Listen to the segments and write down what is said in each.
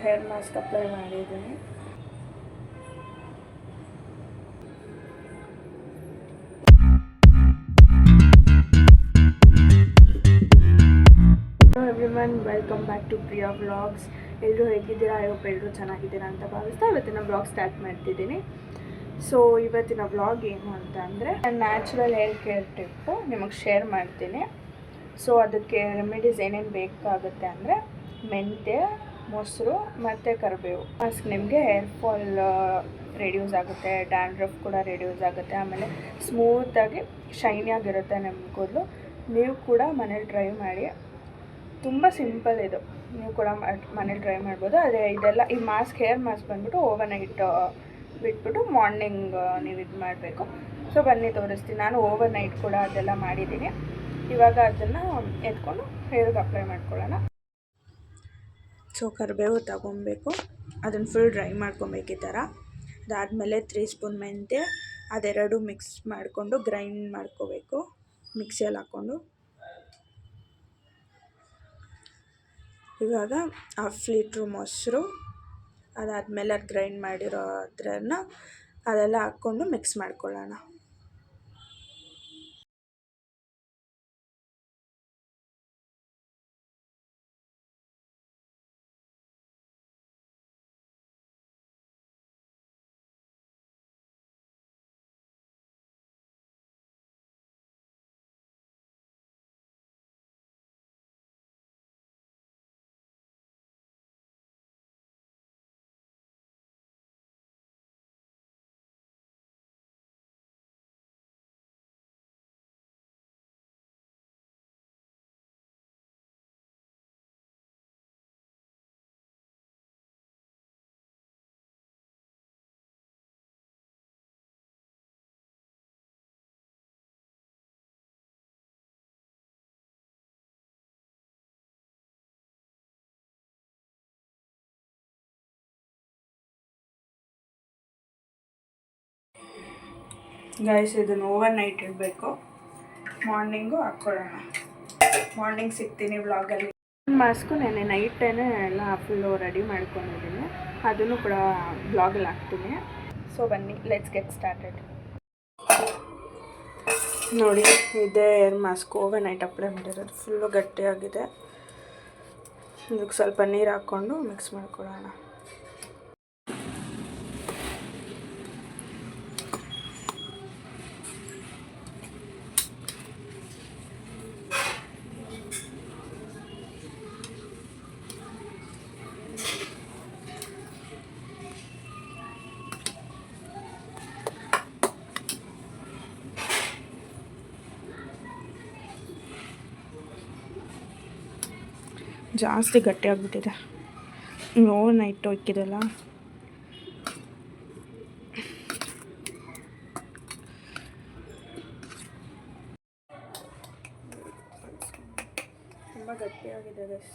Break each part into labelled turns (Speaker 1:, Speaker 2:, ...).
Speaker 1: Hair mask apply ಮಾಡಿದ್ದೀನಿ. Everyone, welcome back to Priya vlogs. ಎಲ್ಲರೂ ಹೇಗಿದ್ದೀರಾ? ಐ ಎಲ್ಲರೂ ಚೆನ್ನಾಗಿದ್ದೀರಾ ಅಂತ ಭಾವಿಸ್ತಾ ಇವತ್ತಿನ ವ್ಲಾಗ್ ಸ್ಟಾರ್ಟ್ ಮಾಡ್ತಿದ್ದೀನಿ. ಸೊ ಇವತ್ತಿನ ವ್ಲಾಗ್ ಏನು ಅಂತ ಅಂದರೆ, ನ್ಯಾಚುರಲ್ ಹೇರ್ ಕೇರ್ ಟಿಪ್ಪು ನಿಮಗೆ ಶೇರ್ ಮಾಡ್ತೀನಿ. ಸೊ ಅದಕ್ಕೆ ರೆಮಿಡೀಸ್ ಏನೇನು ಬೇಕಾಗುತ್ತೆ ಅಂದರೆ, ಮೆಂತ್ಯ, ಮೊಸರು ಮತ್ತು ಕರಿಬೇವು. ಮಾಸ್ಕ್ ನಿಮಗೆ ಹೇರ್ ಫಾಲ್ ರೆಡ್ಯೂಸ್ ಆಗುತ್ತೆ, ಡ್ಯಾಂಡ್ರಫ್ ಕೂಡ ರೆಡ್ಯೂಸ್ ಆಗುತ್ತೆ, ಆಮೇಲೆ ಸ್ಮೂತಾಗಿ ಶೈನಿಯಾಗಿರುತ್ತೆ ನಿಮ್ಮ ಕೂದಲು. ನೀವು ಕೂಡ ಮನೇಲಿ ಟ್ರೈ ಮಾಡಿ. ತುಂಬ ಸಿಂಪಲ್ ಇದು, ನೀವು ಕೂಡ ಮನೇಲಿ ಟ್ರೈ ಮಾಡ್ಬೋದು. ಅದೇ ಇದೆಲ್ಲ ಈ ಮಾಸ್ಕ್, ಹೇರ್ ಮಾಸ್ಕ್ ಬಂದ್ಬಿಟ್ಟು ಓವರ್ನೈಟ್ ಬಿಟ್ಬಿಟ್ಟು ಮಾರ್ನಿಂಗ್ ನೀವು ಇದು ಮಾಡಬೇಕು. ಸೊ ಬನ್ನಿ ತೋರಿಸ್ತೀನಿ. ನಾನು ಓವರ್ನೈಟ್ ಕೂಡ ಅದೆಲ್ಲ ಮಾಡಿದ್ದೀನಿ. ಇವಾಗ ಅದನ್ನು ಎತ್ಕೊಂಡು ಹೇರ್ಗೆ ಅಪ್ಲೈ ಮಾಡ್ಕೊಳ್ಳೋಣ. ಸೊ ಕರಿಬೇವು ತಗೊಬೇಕು, ಅದನ್ನು ಫುಲ್ ಡ್ರೈ ಮಾಡ್ಕೊಬೇಕು ಈ ಥರ. ಅದಾದಮೇಲೆ 3 ಸ್ಪೂನ್ ಮೆಂತ್ಯ, ಅದೆರಡು ಮಿಕ್ಸ್ ಮಾಡಿಕೊಂಡು ಗ್ರೈಂಡ್ ಮಾಡ್ಕೋಬೇಕು ಮಿಕ್ಸಿಯಲ್ಲಿ ಹಾಕ್ಕೊಂಡು. ಇವಾಗ 1/2 ಲೀಟ್ರ್ ಮೊಸರು, ಅದಾದಮೇಲೆ ಅದು ಗ್ರೈಂಡ್ ಮಾಡಿರೋ ಅದನ್ನು ಅದೆಲ್ಲ ಹಾಕ್ಕೊಂಡು ಮಿಕ್ಸ್ ಮಾಡ್ಕೊಳ್ಳೋಣ. ಗೈಸ್, ಇದನ್ನು ಓವರ್ ನೈಟ್ ಇಡಬೇಕು, ಮಾರ್ನಿಂಗು ಹಾಕ್ಕೊಳ್ಳೋಣ. ಮಾರ್ನಿಂಗ್ ಸಿಗ್ತೀನಿ ವ್ಲಾಗಲ್ಲಿ. ಮಾಸ್ಕು ನೆನ್ನೆ ನೈಟೇನೆ ಎಲ್ಲ ಫುಲ್ಲು ರೆಡಿ ಮಾಡ್ಕೊಂಡಿದ್ದೀನಿ, ಅದನ್ನು ಕೂಡ ವ್ಲಾಗಲ್ಲಿ ಹಾಕ್ತೀನಿ. ಸೊ ಬನ್ನಿ, ಲೆಟ್ಸ್ ಗೆಟ್ ಸ್ಟಾರ್ಟೆಡ್. ನೋಡಿ, ಇದೇ hair mask over night apply ಮಾಡಿರೋದು. ಫುಲ್ಲು ಗಟ್ಟಿಯಾಗಿದೆ. ಇದಕ್ಕೆ ಸ್ವಲ್ಪ ನೀರು ಹಾಕ್ಕೊಂಡು ಮಿಕ್ಸ್ ಮಾಡ್ಕೊಳ್ಳೋಣ. ಜಾಸ್ತಿ ಗಟ್ಟಿಯಾಗ್ಬಿಟ್ಟಿದೆ, ಓವರ್ ನೈಟ್ ಇಕ್ಕಿದೆಲ್ಲ. ತುಂಬ ಗಟ್ಟಿಯಾಗಿದೆ guys.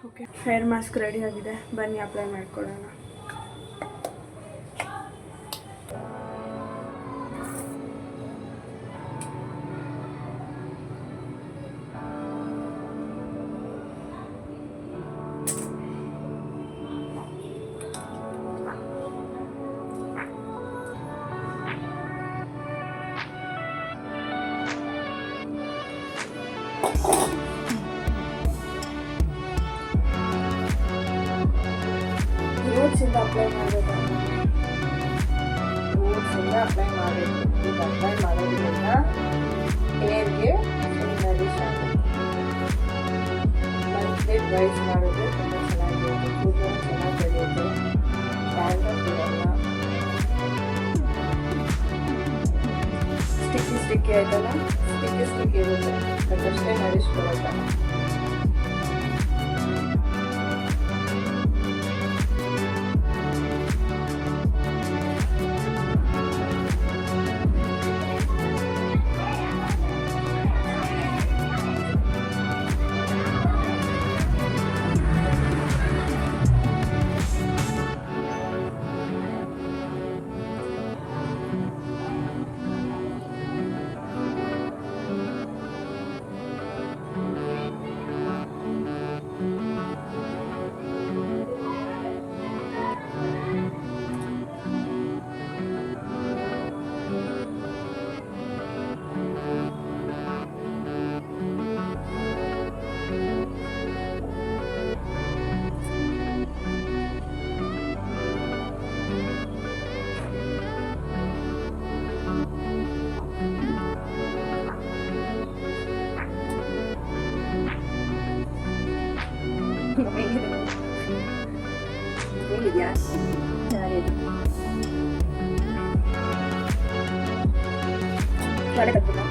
Speaker 1: Okay, hair mask ready ಆಗಿದೆ. ಬನ್ನಿ ಅಪ್ಲೈ ಮಾಡ್ಕೊಳ್ಳೋಣ. ರೂಟ್ಸಿಂದ ಅಪ್ಲೈ ಮಾಡಬೇಕು. ರೂಟ್ಸಿಂದ ಅಪ್ಲೈ ಮಾಡಬೇಕು. ಇದು ಅಪ್ಲೈ ಮಾಡೋದ್ರಿಂದ ಹೇರ್ಗೆ ನರಿಶ್ ಆಗುತ್ತೆ. ಮತ್ತು ಡ್ರೈಸ್ ಮಾಡೋದು ತುಂಬ ಚೆನ್ನಾಗಿರುತ್ತೆ. ಕೂದಲು ಚೆನ್ನಾಗಿ ಬೆಳೆಯುತ್ತೆ. ಡ್ಯಾಂಡ್ರಫ್ ಇರಲ್ಲ. ಸ್ಟಿಕ್ಕಿ ಆಯ್ತಲ್ಲ, ಸ್ಟಿಕ್ಕಿ ಇರುತ್ತೆ. ಅದಷ್ಟೇ ನರಿಶ್ ಕೊಡುತ್ತೆ.
Speaker 2: ಹೇಗಿದೆಯಾ? ಚೆನ್ನಾಗಿದೆ. ಒಳ್ಳೆ ಕಟ್ಟಿಲ್ಲ.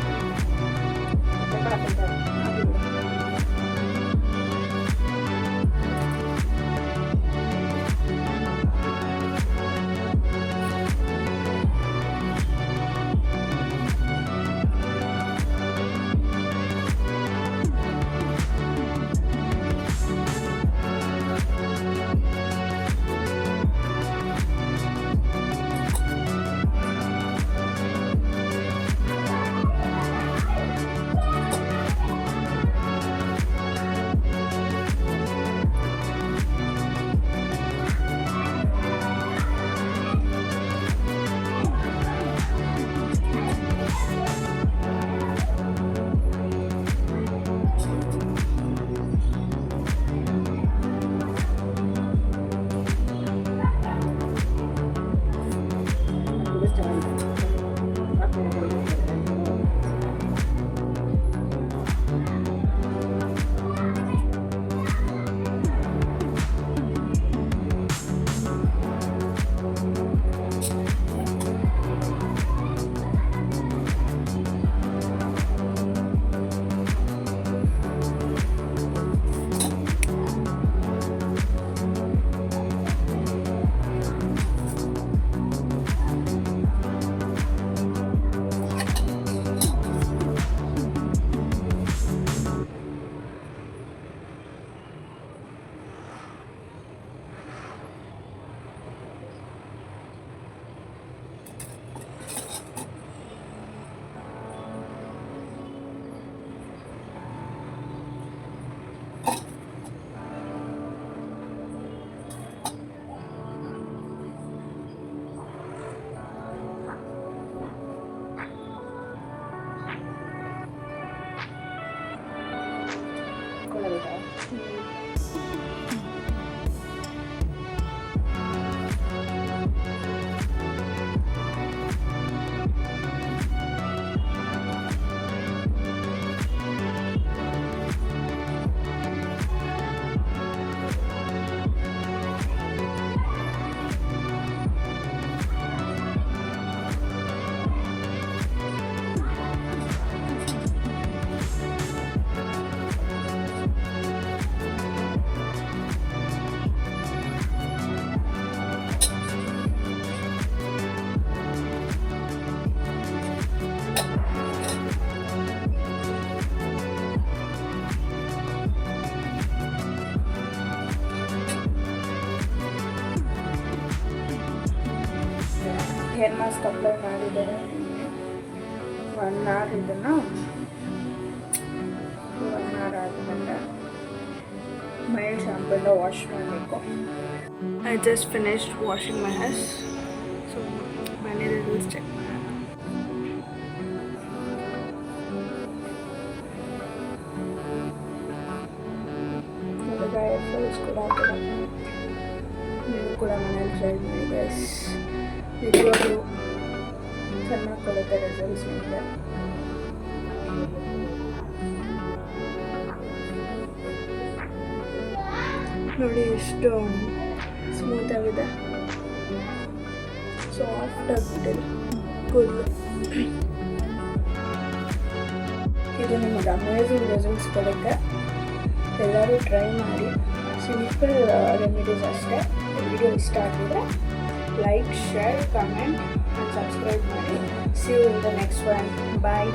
Speaker 1: ಹೇರ್ ಮಾಸ್ಕ್ ಅಪ್ಲೈ ಮಾಡಿದ್ದಾರೆ. 1 hour ಇದನ್ನು 1 hour ಆದಮೇಲೆ ಮೈ ಶಾಂಪೂಯಿಂದ ವಾಶ್ ಮಾಡಬೇಕು. I just finished washing my hairs. So ಮನೆ ರಿಸಲ್ಟ್ಸ್ ಚೆಕ್ ಮಾಡೋಣ. ಹೇರ್ ಫಾಲ್ಸ್ ಕೂಡ ಆಗ್ತದೆ. ನೀವು ಕೂಡ ಮನೇಲಿ ಟ್ರೈ ಮಾಡಿ ಗೈಸ್. ನಿಜವಾಗ್ಲೂ ಚೆನ್ನಾಗಿ ಕೊಡುತ್ತೆ ರಿಸಲ್ಟ್ಸ್ ನಿಮಗೆ. ನೋಡಿ ಎಷ್ಟು ಸ್ಮೂತ್ ಆಗಿದೆ, ಸಾಫ್ಟ್ ಆಗಿಬಿಟ್ಟಿದೆ ಕೂದಲು. ಇದು ನಿಮಗೆ ಅಮೇಝಿಂಗ್ ರಿಸಲ್ಟ್ಸ್ ಕೊಡುತ್ತೆ. ಎಲ್ಲರೂ ಟ್ರೈ ಮಾಡಿ. ಸಿಂಪಲ್ ರೆಮಿಡೀಸ್ ಅಷ್ಟೇ. ವಿಡಿಯೋ ಇಷ್ಟ ಆಗಿದ್ರೆ like, share, comment and subscribe ಮಾಡಿ. See you in the next one. Bye.